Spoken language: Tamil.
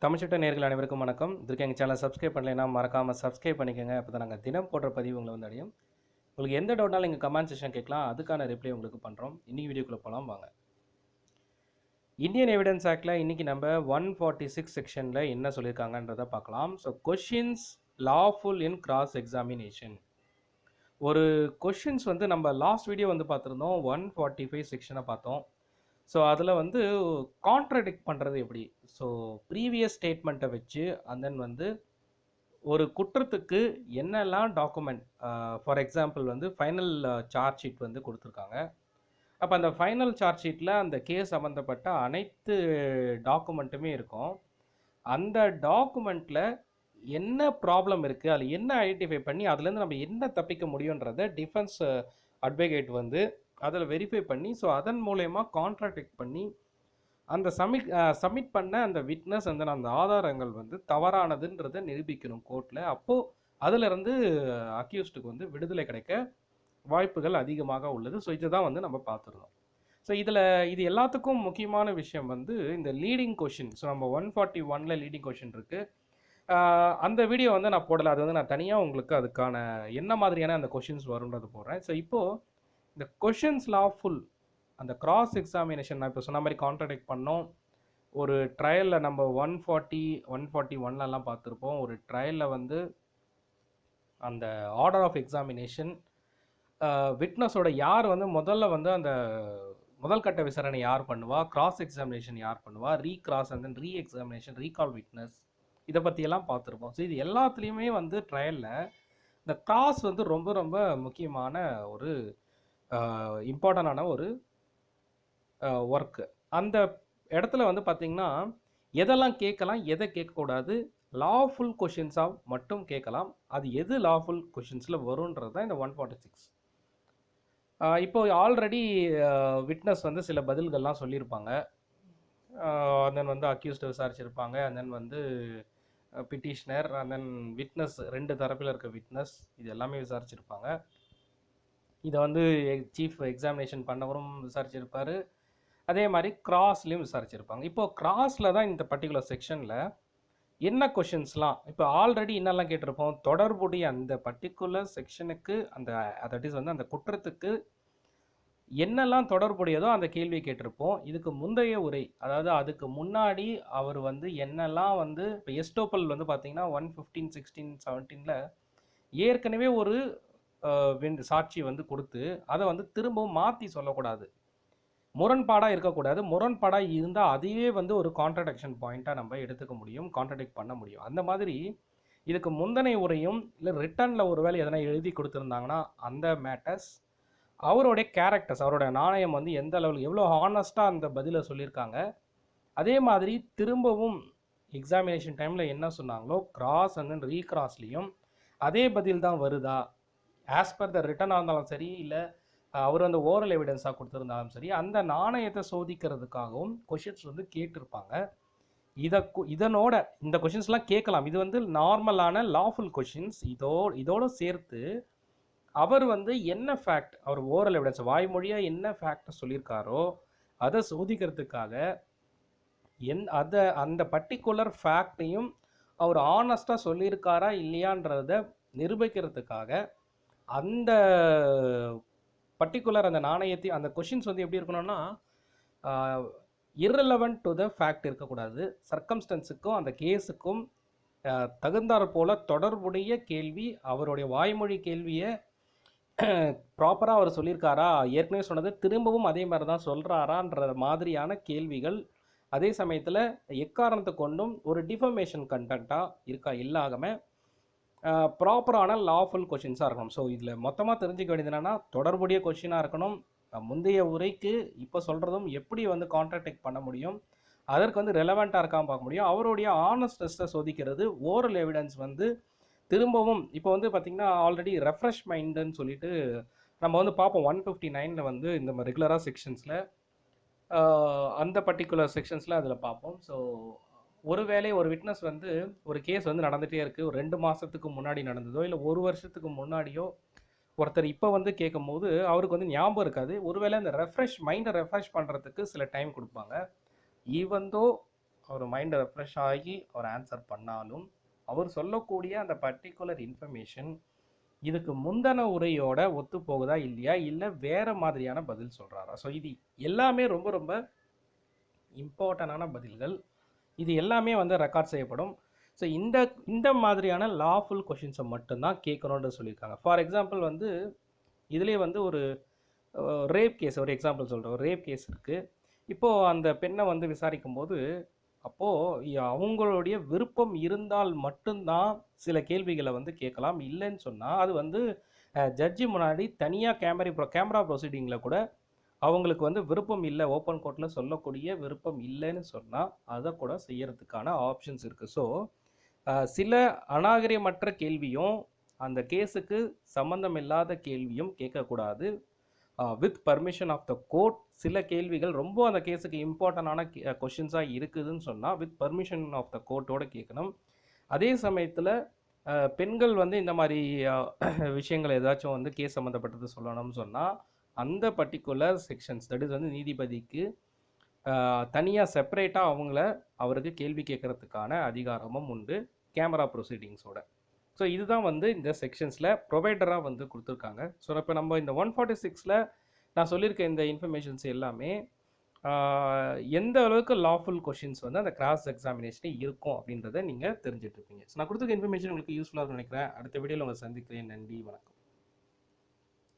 தமிழ்ச்சட்ட நேயர்கள் அனைவருக்கும் வணக்கம். இதுக்கு எங்கள் சேனலை சப்ஸ்கிரைப் பண்ணலைன்னா மறக்காமல் சப்ஸ்கிரைப் பண்ணிக்கோங்க. அப்போ தான் நாங்கள் தினம் போடுற பதிவு உங்களை வந்து அடையும். உங்களுக்கு எந்த டவுட்னாலும் எங்கள் கமெண்ட் செக்ஷன் கேட்கலாம். அதுக்கான ரிப்ளை உங்களுக்கு பண்ணுறோம். இன்றைக்கி வீடியோக்குள்ளே போகலாம் வாங்க. இந்தியன் எவிடன்ஸ் ஆக்டில் இன்றைக்கி நம்ம 146 செக்ஷனில் என்ன சொல்லியிருக்காங்கன்றதை பார்க்கலாம். ஸோ கொஷின்ஸ் லாஃபுல் இன் கிராஸ் எக்ஸாமினேஷன். ஒரு கொஷின்ஸ் வந்து நம்ம லாஸ்ட் வீடியோ வந்து பார்த்துருந்தோம், 145 செக்ஷனை பார்த்தோம். ஸோ அதில் வந்து கான்ட்ராடிக்ட் பண்ணுறது எப்படி? ஸோ ப்ரீவியஸ் ஸ்டேட்மெண்ட்டை வச்சு அண்ட் தென் வந்து ஒரு குற்றத்துக்கு என்னெல்லாம் டாக்குமெண்ட், ஃபார் எக்ஸாம்பிள் வந்து ஃபைனல் சார்ஜ் ஷீட் வந்து கொடுத்துருக்காங்க. அப்போ அந்த ஃபைனல் சார்ஜ் ஷீட்டில் அந்த கேஸ் சம்மந்தப்பட்ட அனைத்து டாக்குமெண்ட்டுமே இருக்கும். அந்த டாக்குமெண்ட்டில் என்ன ப்ராப்ளம் இருக்குது, அதில் என்ன ஐடென்டிஃபை பண்ணி அதுலேருந்து நம்ம என்ன தப்பிக்க முடியுன்றதை டிஃபென்ஸ் அட்வொகேட் வந்து அதில் வெரிஃபை பண்ணி, ஸோ அதன் மூலயமா கான்ட்ராடிக்ட் பண்ணி அந்த சப்மிட் பண்ண அந்த விட்னஸ் அந்த ஆதாரங்கள் வந்து தவறானதுன்றதை நிரூபிக்கணும் கோர்ட்டில். அப்போது அதிலிருந்து அக்யூஸ்டுக்கு வந்து விடுதலை கிடைக்க வாய்ப்புகள் அதிகமாக உள்ளது. ஸோ இதுதான் வந்து நம்ம பார்த்துருந்தோம். ஸோ இது எல்லாத்துக்கும் முக்கியமான விஷயம் வந்து இந்த லீடிங் கொஷின். ஸோ நம்ம 141 லீடிங் கொஷின் இருக்குது. அந்த வீடியோ வந்து நான் போடலை. அது வந்து நான் தனியாக உங்களுக்கு அதுக்கான என்ன மாதிரியான அந்த கொஷின்ஸ் வரும்ன்றது போடுறேன். ஸோ இப்போது இந்த கொஷின்ஸ் லாஃபுல் அந்த கிராஸ் எக்ஸாமினேஷன் நான் இப்போ சொன்ன மாதிரி கான்ட்ராடிக்ட் பண்ணோம். ஒரு ட்ரையலில் நம்ம 141 பார்த்துருப்போம். ஒரு ட்ரையலில் வந்து அந்த ஆர்டர் ஆஃப் எக்ஸாமினேஷன் விட்னஸோட யார் வந்து முதல்ல வந்து அந்த முதல் கட்ட விசாரணை யார் பண்ணுவா, கிராஸ் எக்ஸாமினேஷன் யார் பண்ணுவா, recross and then reexamination, recall witness, இதை பற்றியெல்லாம் பார்த்துருப்போம். ஸோ இது எல்லாத்துலேயுமே வந்து ட்ரையலில் இந்த கிராஸ் வந்து ரொம்ப ரொம்ப முக்கியமான ஒரு இம்பார்ட்டண்டான ஒரு ஒர்க்கு. அந்த இடத்துல வந்து பார்த்திங்கன்னா எதெல்லாம் கேட்கலாம், எதை கேட்கக்கூடாது, லாஃபுல் கொஷின்ஸாக மட்டும் கேட்கலாம். அது எது லாஃபுல் கொஷின்ஸில் வரும்ன்றது தான் இந்த 146. இப்போ ஆல்ரெடி விட்னஸ் வந்து சில பதில்கள்லாம் சொல்லியிருப்பாங்க. தென் வந்து அக்யூஸ்டு விசாரிச்சிருப்பாங்க. அண்ட் தென் வந்து பிட்டிஷனர் அண்ட் தென் விட்னஸ், ரெண்டு தரப்பில் இருக்க விட்னஸ் இது எல்லாமே விசாரிச்சிருப்பாங்க. இதை வந்து சீஃப் எக்ஸாமினேஷன் பண்ணவரும் விசாரிச்சிருப்பார். அதே மாதிரி கிராஸ்லேயும் விசாரிச்சிருப்பாங்க. இப்போது கிராஸில் தான் இந்த பர்டிகுலர் செக்ஷனில் என்ன கொஷின்ஸ்லாம் இப்போ ஆல்ரெடி என்னெல்லாம் கேட்டிருப்போம், தொடர்புடைய அந்த பர்டிகுலர் செக்ஷனுக்கு அந்த தட் இஸ் வந்து அந்த குற்றத்துக்கு என்னெல்லாம் தொடர்புடையதோ அந்த கேள்வி கேட்டிருப்போம். இதுக்கு முந்தைய உரை, அதாவது அதுக்கு முன்னாடி அவர் வந்து என்னெல்லாம் வந்து இப்போ எஸ்டோப்பல் வந்து பார்த்தீங்கன்னா 115, 16, 17 ஏற்கனவே ஒரு சாட்சி வந்து கொடுத்து அதை வந்து திரும்பவும் மாற்றி சொல்லக்கூடாது, முரண்பாடாக இருக்கக்கூடாது. முரண்பாடாக இருந்தால் அதுவே வந்து ஒரு கான்ட்ரடிக்ஷன் பாயிண்ட்டாக நம்ம எடுத்துக்க முடியும், கான்ட்ரடிக்ட் பண்ண முடியும். அந்த மாதிரி இதுக்கு முந்தனை உரையும் இல்லை ரிட்டனில் ஒரு வேலை எதனா எழுதி கொடுத்துருந்தாங்கன்னா அந்த மேட்டர்ஸ், அவருடைய கேரக்டர்ஸ், அவரோட நாணயம் வந்து எந்த லெவலுக்கு எவ்வளோ ஹானஸ்ட்டாக அந்த பதிலை சொல்லியிருக்காங்க, அதே மாதிரி திரும்பவும் எக்ஸாமினேஷன் டைமில் என்ன சொன்னாங்களோ கிராஸ் அண்ட் தென் ரீக்ராஸ்லேயும் அதே பதில் தான் வருதா, ஆஸ் பர் த ரிட்டனாக இருந்தாலும் சரி, இல்லை அவர் வந்து ஓரல் எவிடன்ஸாக கொடுத்துருந்தாலும் சரி, அந்த நாணயத்தை சோதிக்கிறதுக்காகவும் கொஷின்ஸ் வந்து கேட்டிருப்பாங்க. இதனோட இந்த கொஷின்ஸ்லாம் கேட்கலாம். இது வந்து நார்மலான லாஃபுல் கொஷின்ஸ். இதோடு சேர்த்து அவர் வந்து என்ன ஃபேக்ட், அவர் ஓரல் எவிடன்ஸ் வாய்மொழியாக என்ன ஃபேக்டை சொல்லியிருக்காரோ அதை சோதிக்கிறதுக்காக அந்த பர்டிகுலர் ஃபேக்டையும் அவர் ஆனஸ்டாக சொல்லியிருக்காரா இல்லையான்றதை நிரூபிக்கிறதுக்காக அந்த பர்டிகுலர் அந்த நாணயத்தை, அந்த கொஷின்ஸ் வந்து எப்படி இருக்கணும்னா irrelevant டு த ஃபேக்ட் இருக்கக்கூடாது, சர்க்கம்ஸ்டன்ஸுக்கும் அந்த கேஸுக்கும் தகுந்தாற் போல தொடர்புடைய கேள்வி, அவருடைய வாய்மொழி கேள்வியை ப்ராப்பராக அவர் சொல்லியிருக்காரா, ஏற்கனவே சொன்னது திரும்பவும் அதே மாதிரி தான் சொல்கிறாரான்ற மாதிரியான கேள்விகள், அதே சமயத்தில் எக்காரணத்தை கொண்டும் ஒரு டிஃபர்மேஷன் கண்டென்ட்டாக இருக்கா இல்லாமல் ப்ராப்பரான லாஃபுல் கொஷின்ஸாக இருக்கணும். ஸோ இதில் மொத்தமாக தெரிஞ்சுக்க வேண்டியது என்னென்னா, தொடர்புடைய கொஷினாக இருக்கணும். முந்தைய உரைக்கு இப்போ சொல்கிறதும் எப்படி வந்து கான்ட்ராடிக்ட் பண்ண முடியும், அதற்கு வந்து ரெலவெண்ட்டாக இருக்காமல் பார்க்க முடியும். அவருடைய ஆனஸ்டஸை சோதிக்கிறது. ஓரல் எவிடன்ஸ் வந்து திரும்பவும் இப்போ வந்து பார்த்திங்கன்னா ஆல்ரெடி ரெஃப்ரெஷ் மைண்டுன்னு சொல்லிட்டு நம்ம வந்து பார்ப்போம். 159 வந்து இந்த ரெகுலராக செக்ஷன்ஸில் அந்த பர்டிகுலர் செக்ஷன்ஸில் அதில் பார்ப்போம். ஸோ ஒருவேளை ஒரு விட்னஸ் வந்து ஒரு கேஸ் வந்து நடந்துகிட்டே இருக்குது, ஒரு 2 மாதத்துக்கு முன்னாடி நடந்ததோ இல்லை 1 வருஷத்துக்கு முன்னாடியோ ஒருத்தர் இப்போ வந்து கேட்கும்போது அவருக்கு வந்து ஞாபகம் இருக்காது. ஒருவேளை அந்த மைண்டை ரெஃப்ரெஷ் பண்ணுறதுக்கு சில டைம் கொடுப்பாங்க. ஈவன் தோ அவர் மைண்டை ரெஃப்ரெஷ் ஆகி அவர் ஆன்சர் பண்ணாலும் அவர் சொல்லக்கூடிய அந்த பர்டிகுலர் இன்ஃபர்மேஷன் இதுக்கு முந்தின உரையோட ஒத்து போகுதா இல்லையா, இல்லை வேற மாதிரியான பதில் சொல்கிறாரா. ஸோ இது எல்லாமே ரொம்ப ரொம்ப இம்பார்ட்டண்டான பதில்கள். இது எல்லாமே வந்து ரெக்கார்ட் செய்யப்படும். ஸோ இந்த இந்த மாதிரியான லாஃபுல் கொஷின்ஸை மட்டும்தான் கேட்கணுன்னு சொல்லியிருக்காங்க. ஃபார் எக்ஸாம்பிள் வந்து இதுலேயே வந்து ஒரு ரேப் கேஸ், ஒரு எக்ஸாம்பிள் சொல்கிறேன். ஒரு ரேப் கேஸ் இருக்குது. இப்போது அந்த பெண்ணை வந்து விசாரிக்கும் போது அப்போது அவங்களுடைய விருப்பம் இருந்தால் மட்டும்தான் சில கேள்விகளை வந்து கேட்கலாம். இல்லைன்னு சொன்னால் அது வந்து ஜட்ஜி முன்னாடி தனியாக கேமரா ப்ரொசீடிங்கில் கூட அவங்களுக்கு வந்து விருப்பம் இல்லை, ஓப்பன் கோர்ட்டில் சொல்லக்கூடிய விருப்பம் இல்லைன்னு சொன்னால் அதை கூட செய்யறதுக்கான ஆப்ஷன்ஸ் இருக்குது. ஸோ சில அநாகரிகமற்ற கேள்வியும் அந்த கேஸுக்கு சம்மந்தம் இல்லாத கேள்வியும் கேட்கக்கூடாது. With permission of the court சில கேள்விகள் ரொம்ப அந்த கேஸுக்கு இம்பார்ட்டண்டான கொஷின்ஸாக இருக்குதுன்னு சொன்னால் வித் பர்மிஷன் ஆஃப் த கோர்ட்டோட கேட்கணும். அதே சமயத்தில் பெண்கள் வந்து இந்த மாதிரி விஷயங்கள் ஏதாச்சும் வந்து கேஸ் சம்மந்தப்பட்டது சொல்லணும்னு சொன்னால் அந்த பர்டிகுலர் செக்ஷன்ஸ், தட் இஸ் வந்து நீதிபதிக்கு தனியாக செப்பரேட்டாக அவருக்கு கேள்வி கேட்கறதுக்கான அதிகாரமும் உண்டு கேமரா ப்ரொசீடிங்ஸோட. ஸோ இதுதான் வந்து இந்த செக்ஷன்ஸில் ப்ரொவைடராக வந்து கொடுத்துருக்காங்க. ஸோ இப்போ நம்ம இந்த 146ல் நான் சொல்லியிருக்க இந்த இன்ஃபர்மேஷன்ஸ் எல்லாமே எந்த அளவுக்கு லாஃபுல் கொஷின்ஸ் வந்து அந்த கிராஸ் எக்ஸாமினேஷனே இருக்கும் அப்படின்றத நீங்கள் தெரிஞ்சுட்டு இருப்பீங்க. ஸோ நான் கொடுத்துருக்க இன்ஃபர்மேஷன் உங்களுக்கு யூஸ்ஃபுல்லாக நினைக்கிறேன். அடுத்த வீடியோவில் உங்களை சந்திக்கிறேன். நன்றி, வணக்கம்.